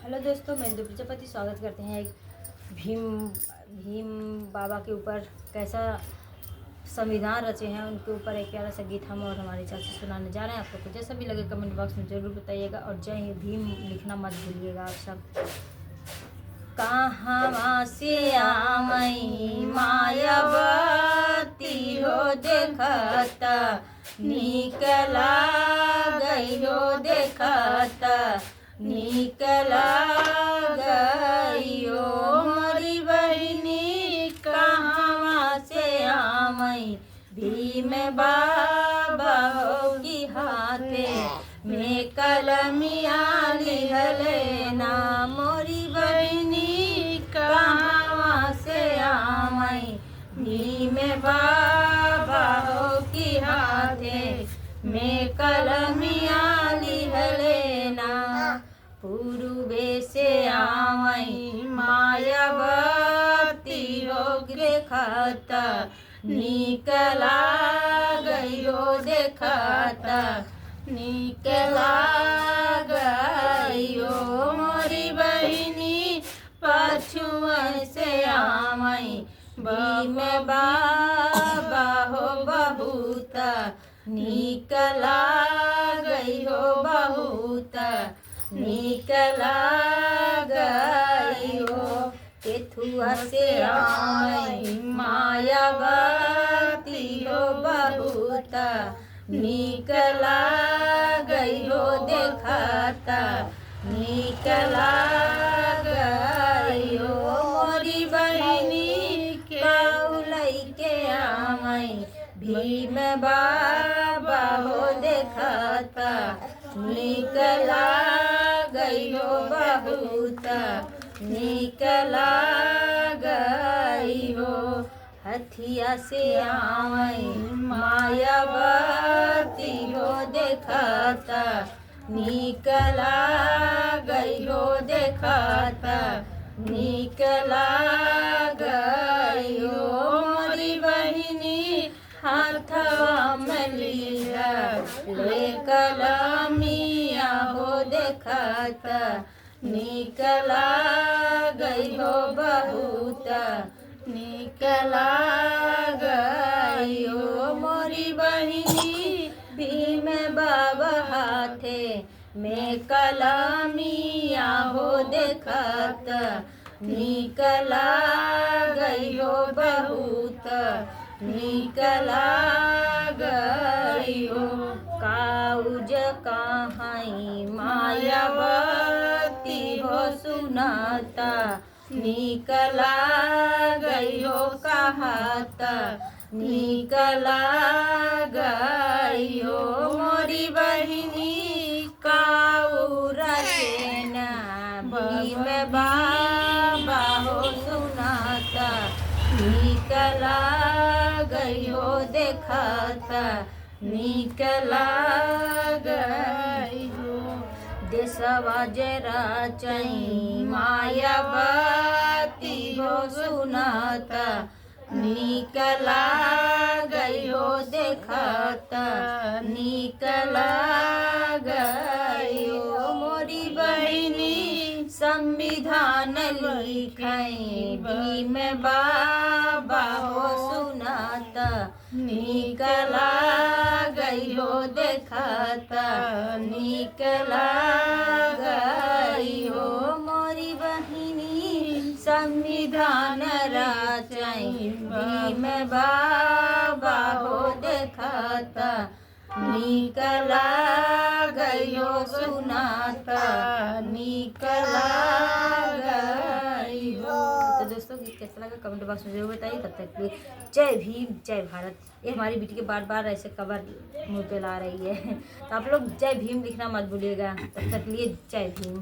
Hello दोस्तों, मैं इंदु प्रजापति स्वागत करते हैं। एक भीम बाबा के ऊपर कैसा संविधान रचे हैं उनके ऊपर एक प्यारा सा गीत हम और हमारे चाची सुनाने जा रहे हैं। आपको जैसा भी लगे कमेंट बॉक्स में ज़रूर बताइएगा और जय हिंद भीम लिखना मत भूलिएगा आप सब। कहाँ से आमई मायावती हो देखता, निकला गई हो देखता, निकला गई हो मोरी बहिनी। कहाँ से आमई भीम बाबा होगी हाथे में कलमिया लिहले ना मोरी बहिनी। कहाँ से आमई भीम बाबा होगी हाथे में कलमिया लिहले ना। पूर्वे से आमई मायावती हो देखता, निकला गई हो देखता, निकला गई हो मोरी बहिनी। पछुआ से आमई भीम बाबा हो बहुत, निकला गई हो बहुत, निकला गई हो। केथुआ से आमई मायावती हो बहुत, निकला गई हो देखता, निकला गई हो मोरी बहिनी। कौलई के आमई भीम बाबा हो देखता, निकला गई हो बहुत, निकला गई हो। हथिया से आमई मायावती हो देखता, निकला गई हो देखता, निकला गई हो मोरी बहिनी। हाथवा में लिया ले कलमिया हो देखता, निकला गई हो बहुत, निकला गई हो मोरी बहिनी। भीम बाबा हाथे में कलमिया हो देखता, निकला गई हो बहुत, निकला गई हो। काउज कहाई मायावती हो सुनाता, निकला गई हो कहता, निकला गई हो मोरी बहिनी। काउर सेना भीम बाबा हो सुनाता, निकला गई हो देखता, निकला गई हो। देशवा जरा चई मायावती हो सुनाता, निकला गई हो देखता, निकला गई हो मोरी बहिनी। संविधान लिखाई भीम बाबा हो सुनाता, निकला गई हो देखता, निकला गई हो मोरी बहिनी। संविधान रचाई भीम बाबा हो देखता, निकला गई हो सुनाता, निकला गई हो। तो दोस्तों गीत कैसा लगा कमेंट बॉक्स में जरूर बताइए। तब तक के लिए जय भीम जय भारत। ये हमारी बेटी के बार बार ऐसे कवर मुँह पे ला रही है, तो आप लोग जय भीम लिखना मत भूलिएगा। तब तक के लिए जय भीम।